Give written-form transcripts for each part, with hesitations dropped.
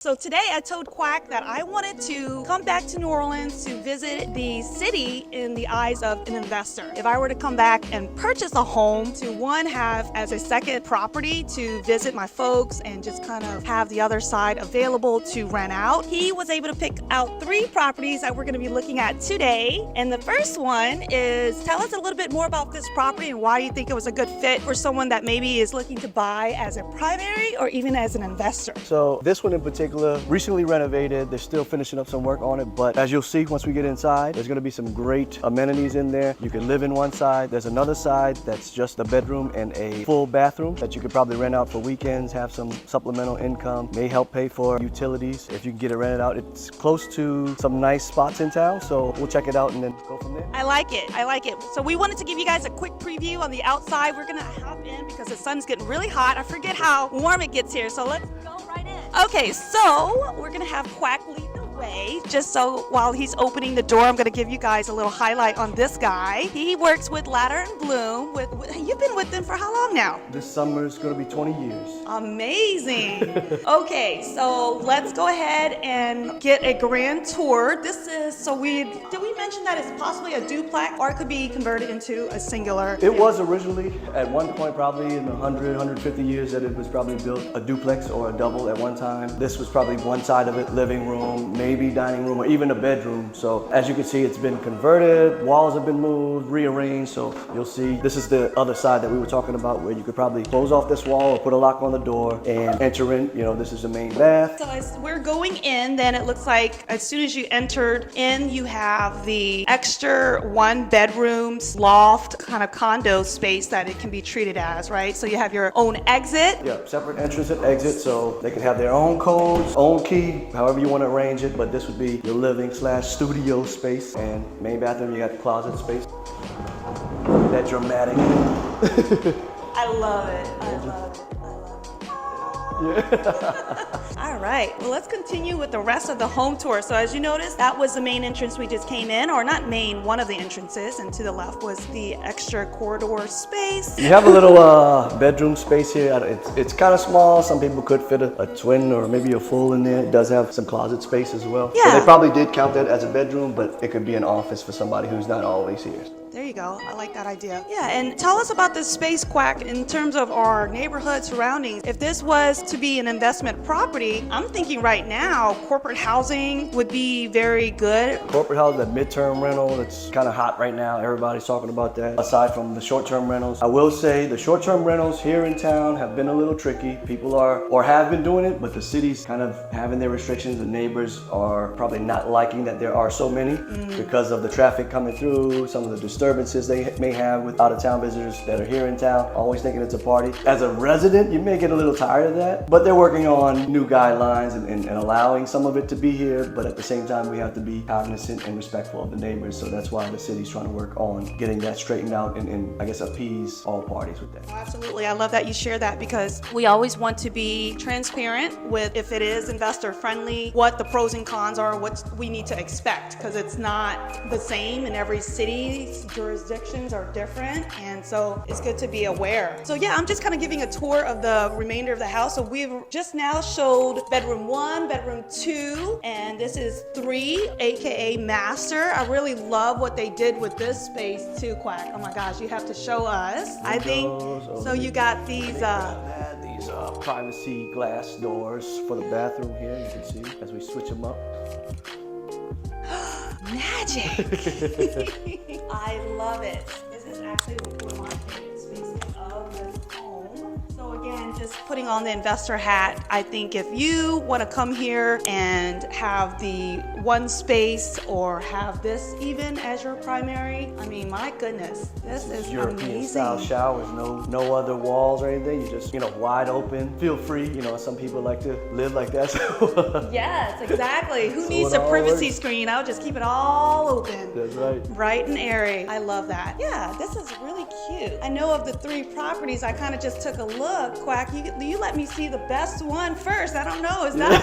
So today I told Qwak that I wanted to come back to New Orleans to visit the city in the eyes of an investor. If I were to come back and purchase a home to have as a second property to visit my folks and just kind of have the other side available to rent out, he was able to pick out 3 properties that we're going to be looking at today. And the first one is, tell us a little bit more about this property and why you think it was a good fit for someone that maybe is looking to buy as a primary or even as an investor. So this one in particular, recently renovated. They're still finishing up some work on it, but as you'll see once we get inside, there's gonna be some great amenities in there. You can live in one side. There's another side that's just a bedroom and a full bathroom that you could probably rent out for weekends, have some supplemental income, may help pay for utilities if you can get it rented out. It's close to some nice spots in town, so we'll check it out and then go from there. I like it. I like it. So we wanted to give you guys a quick preview on the outside. We're gonna hop in because the sun's getting really hot. I forget how warm it gets here, so let's go right in. Okay, so we're gonna have Qwak lead the way. Just so while he's opening the door, I'm gonna give you guys a little highlight on this guy. He works with Ladder and Bloom. You've been with them for how long now? This summer is gonna be 20 years. Amazing. Okay, so let's go ahead and get a grand tour. This is, did we mention that it's possibly a duplex or it could be converted into a singular? It was originally, at one point, probably in the 100, 150 years that it was probably built, a duplex or a double at one time. This was probably one side of it, living room, maybe dining room, or even a bedroom. So as you can see, it's been converted, walls have been moved, rearranged. So you'll see, this is the other side that we were talking about where you could probably close off this wall or put a lock on the door and enter in. You know, this is the main bath. So as we're going in, then it looks like as soon as you entered in, you have the extra 1 bedroom loft kind of condo space that it can be treated as, right? So you have your own exit. Yeah, separate entrance and exit, so they can have their own codes, own key, however you want to arrange it. But this would be your living/studio space, and main bathroom, you got closet space. That dramatic. I love it. I love it. Yeah. All right, well, let's continue with the rest of the home tour. So as you notice, that was the main entrance we just came in, or not main, one of the entrances, and to the left was the extra corridor space. You have a little bedroom space here. It's kind of small. Some people could fit a twin or maybe a full in there. It does have some closet space as well. Yeah. So they probably did count that as a bedroom, but it could be an office for somebody who's not always here. There you go. I like that idea. Yeah, and tell us about this space, Qwak, in terms of our neighborhood surroundings. If this was to be an investment property, I'm thinking right now corporate housing would be very good. Corporate housing, that midterm rental, that's kind of hot right now. Everybody's talking about that. Aside from the short-term rentals, I will say the short-term rentals here in town have been a little tricky. People are, or have been doing it, but the city's kind of having their restrictions. The neighbors are probably not liking that there are so many because of the traffic coming through, some of the disturbances they may have with out-of-town visitors that are here in town, always thinking it's a party. As a resident, you may get a little tired of that, but they're working on new guidelines and allowing some of it to be here, but at the same time, we have to be cognizant and respectful of the neighbors, so that's why the city's trying to work on getting that straightened out and I guess appease all parties with that. Oh, absolutely. I love that you share that because we always want to be transparent with if it is investor friendly, what the pros and cons are, what we need to expect, because it's not the same in every city. Jurisdictions are different, and so it's good to be aware. So yeah, I'm just kind of giving a tour of the remainder of the house. So we've just now showed bedroom 1, bedroom 2, and this is 3, aka master. I really love what they did with this space too, Qwak. Oh my gosh, you have to show us. I think so. You got these privacy glass doors for the bathroom here. You can see as we switch them up. Magic. I love it. This is actually one of my favorite spaces of this home. So again, just putting on the investor hat, I think if you want to come here and have the one space or have this even as your primary, I mean, my goodness, this is European amazing. style showers, no other walls or anything. You just, wide open. Feel free. Some people like to live like that. So Yes, exactly. Who So needs it a all privacy works. screen? I'll just keep it all open. That's right. Bright and airy. I love that. Yeah, this is really cute. I know of the 3 properties, I kind of just took a look. Qwak, you let me see the best one first. I don't know. Is that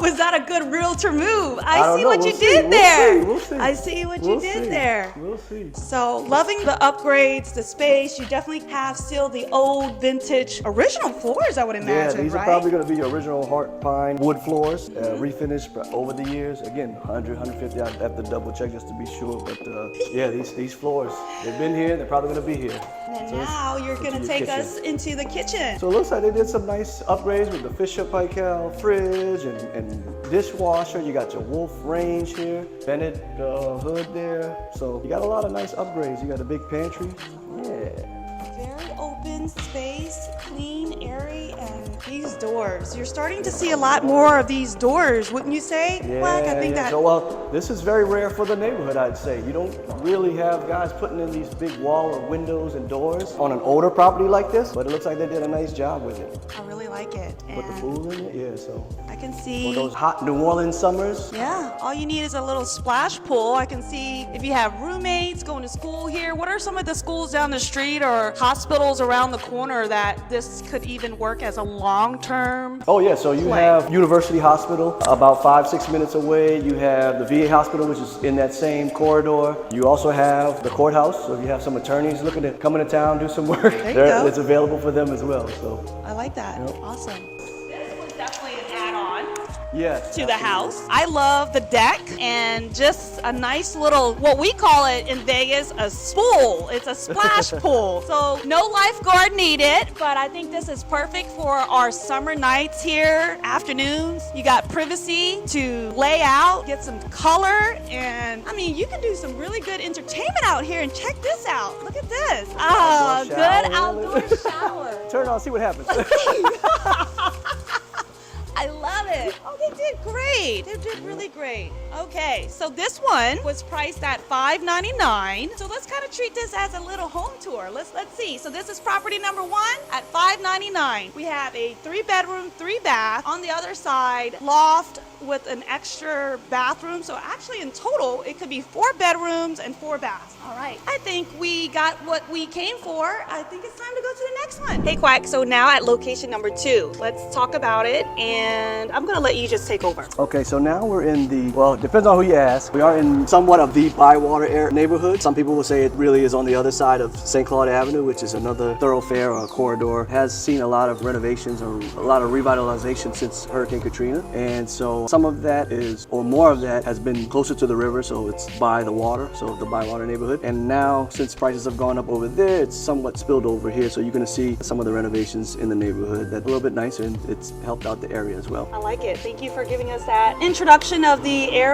Was that a good realtor move? I I don't see know. what We'll you see. did We'll there. see. We'll see. I see what We'll you did see. there. We'll see. So loving the upgrades, the space. You definitely have still the old vintage original floors, I would imagine, Yeah, these right? are probably going to be your original heart pine wood floors, refinished over the years. Again, 100, 150. I have to double check just to be sure. But yeah, these floors, they've been here. They're probably going to be here. And So now you're into going to your take kitchen. us into the kitchen. So it looks like they did some nice upgrades with the Fisher Paykel fridge and dishwasher. You got your Wolf range here, Bennett hood there. So you got a lot of nice upgrades. You got a big pantry. Yeah. Very open space, clean, airy, and these doors. You're starting to see a lot more of these doors, wouldn't you say? Qwak? I think that. So, well, this is very rare for the neighborhood, I'd say. You don't really have guys putting in these big wall of windows and doors on an older property like this, but it looks like they did a nice job with it. I really like it. Put the And pool in it, yeah, so. I can For see. those hot New Orleans summers. Yeah, all you need is a little splash pool. I can see if you have roommates going to school here. What are some of the schools down the street or hospitals around the corner that this could even work as a long-term? Oh yeah, so you play? have University Hospital about 5-6 minutes away. You have the VA Hospital, which is in that same corridor. You also have the courthouse, so if you have some attorneys looking to come into town, do some work, There you go. it's available for them as well. So I like that. Yep. Awesome. This was definitely an add-on yes, to the house. I love the deck and just a nice little, what we call it in Vegas, a spool. It's a splash pool. So no lifeguard needed, but I think this is perfect for our summer nights here, afternoons. You got privacy to lay out, get some color, and I mean, you can do some really good entertainment out here. And check this out. Look at this. Oh, Outdoor good shower. outdoor shower. Turn it on, see what happens. I love it. Oh, they did great. They did really great. Okay, so this one was priced at $599. So let's kind of treat this as a little home tour. Let's see. So this is property number 1 at $599. We have a 3-bedroom, 3-bath. On the other side, loft with an extra bathroom. So actually in total, it could be 4 bedrooms and 4 baths. All right. I think we got what we came for. I think it's time to go to the next one. Hey, Qwak, so now at location number 2, let's talk about it. And I'm going to let you just take over. Okay, so now we're in the, well, it depends on who you ask. We are in somewhat of the Bywater area neighborhood. Some people will say it really is on the other side of St. Claude Avenue, which is another thoroughfare or corridor. Has seen a lot of renovations or a lot of revitalization since Hurricane Katrina. And so some of that is, or more of that has been closer to the river, so it's by the water, so the Bywater neighborhood. And now, since prices have gone up over there, it's somewhat spilled over here, so you're gonna see some of the renovations in the neighborhood that's a little bit nicer, and it's helped out the area as well. I like it. Thank you for giving us that introduction of the area.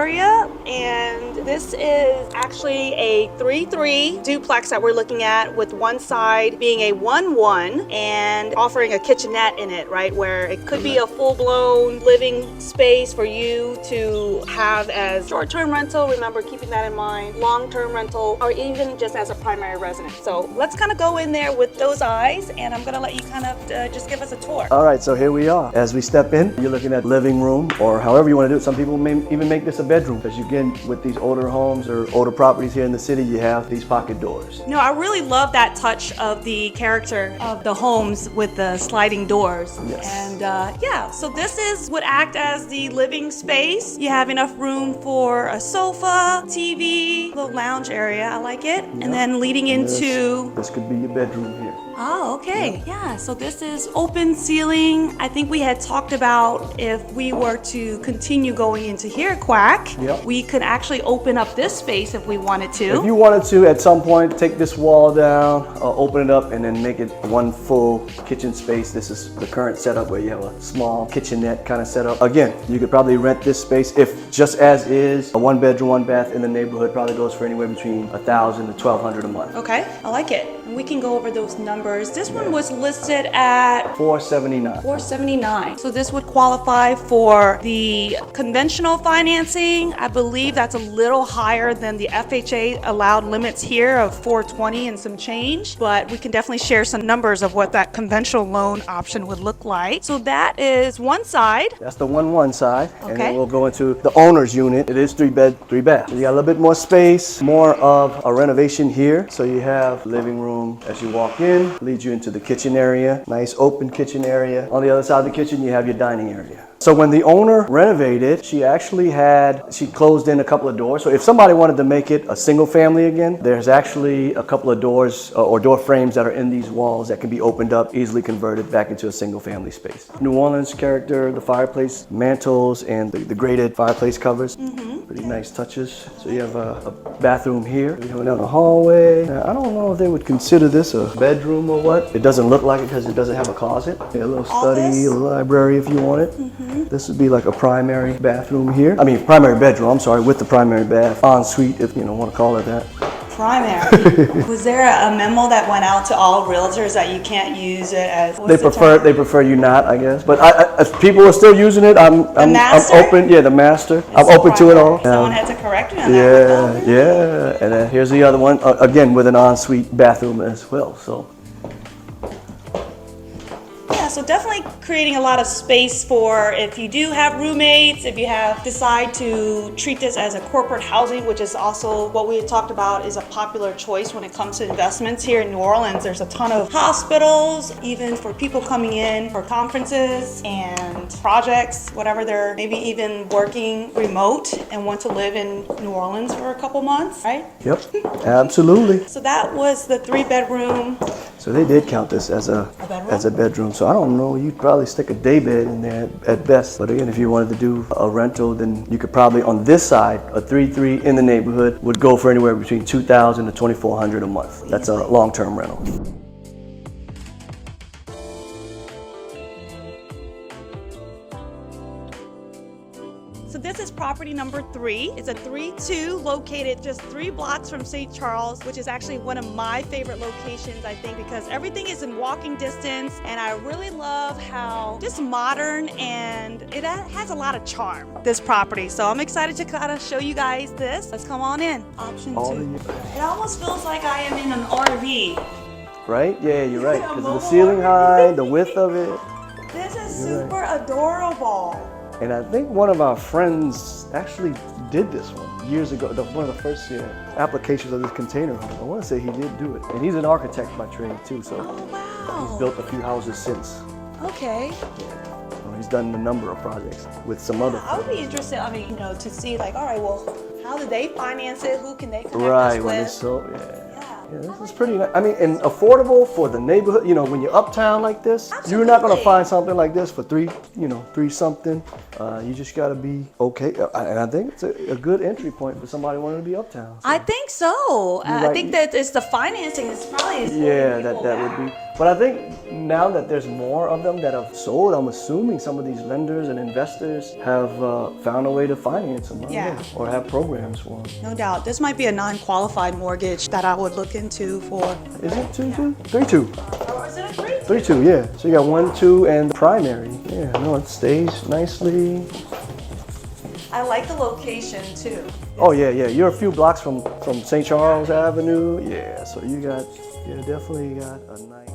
And this is actually a 3-3 duplex that we're looking at, with one side being a 1-1 and offering a kitchenette in it, right? Where it could be a full-blown living space for you to have as short-term rental. Remember, keeping that in mind, long-term rental, or even just as a primary residence. So let's kind of go in there with those eyes, and I'm gonna let you kind of just give us a tour. All right, so here we are. As we step in, you're looking at living room, or however you want to do it. Some people may even make this a bedroom, because you get with these older homes or older properties here in the city, you have these pocket doors. No, I really love that touch of the character of the homes with the sliding doors. Yes. And yeah, so this would act as the living space. You have enough room for a sofa, TV, little lounge area. I like it. And then leading into... This could be your bedroom here. Oh, okay. Yeah, so this is open ceiling. I think we had talked about if we were to continue going into here, Qwak, Yep. we could actually open up this space if we wanted to. If you wanted to, at some point, take this wall down, open it up, and then make it one full kitchen space. This is the current setup where you have a small kitchenette kind of setup. Again, you could probably rent this space if just as is. A 1-bedroom, 1-bath in the neighborhood probably goes for anywhere between $1,000 to $1,200 a month. Okay, I like it. And we can go over those numbers. This one was listed at $479. $479. So this would qualify for the conventional financing. I believe that's a little higher than the FHA allowed limits here of $420 and some change, but we can definitely share some numbers of what that conventional loan option would look like. So that is one side. That's the 1-1 side. And Okay. then we'll go into the owner's unit. It is 3-bed, 3-bath. So you got a little bit more space, more of a renovation here. So you have living room as you walk in, leads you into the kitchen area. Nice open kitchen area. On the other side of the kitchen, you have your dining area. So when the owner renovated, she closed in a couple of doors. So if somebody wanted to make it a single family again, there's actually a couple of doors or door frames that are in these walls that can be opened up, easily converted back into a single family space. New Orleans character, the fireplace mantles and the graded fireplace covers. Pretty nice touches. So you have a bathroom here. We're going down the hallway. Now, I don't know if they would consider this a bedroom or what. It doesn't look like it because it doesn't have a closet. Yeah, a little study, a library if you want it. This would be like a primary bathroom here. I mean, primary bedroom, I'm sorry, with the primary bath. Ensuite, if you want to call it that. Primary. Was there a memo that went out to all realtors that you can't use it as? They prefer you not, I guess. But if people are still using it, I'm open. Yeah, the master. I'm open to it all. Someone had to correct me on that. Yeah. And then here's the other one, again with an ensuite bathroom as well. So definitely creating a lot of space for if you do have roommates, if you decide to treat this as a corporate housing, which is also what we had talked about is a popular choice when it comes to investments here in New Orleans. There's a ton of hospitals, even for people coming in for conferences and projects, whatever they're maybe even working remote and want to live in New Orleans for a couple months, right? Yep, absolutely. So that was the 3-bedroom. So they did count this as a bedroom. So I don't know, you'd probably stick a day bed in there at best. But again, if you wanted to do a rental, then you could probably on this side, a 3-3 in the neighborhood would go for anywhere between $2,000 to $2,400 a month. That's a long-term rental. So this is property number 3. It's a 3-2 located just 3 blocks from St. Charles, which is actually one of my favorite locations, I think, because everything is in walking distance, and I really love how just modern and it has a lot of charm, this property. So I'm excited to kind of show you guys this. Let's come on in. Option 2. It almost feels like I am in an RV. Right? Yeah, you're right. Because of the ceiling height, the width of it. This is super adorable. And I think one of our friends actually did this one years ago, one of the first applications of this container home. I want to say he did do it. And he's an architect by trade too, so he's built a few houses since. Okay. Yeah. So he's done a number of projects with some other I would be interested, to see like, all right, well, how do they finance it? Who can they connect us with? When it's so, Yeah, this is pretty nice. I mean, and affordable for the neighborhood. When you're uptown like this, you're not gonna find something like this for three something. You just gotta be okay. And I think it's a good entry point for somebody wanting to be uptown. So. I think so. I think that it's the financing is probably that would be. But I think now that there's more of them that have sold, I'm assuming some of these lenders and investors have found a way to finance them. Or have programs for them. No doubt. This might be a non-qualified mortgage that I would look into for. Is it 2-2? 3-2. Or is it a 3-2? 3-2, yeah. So you got 1-2 and primary. Yeah, no, it stays nicely. I like the location too. Oh yeah. You're a few blocks from St. Charles Avenue. Yeah, so you definitely got a nice.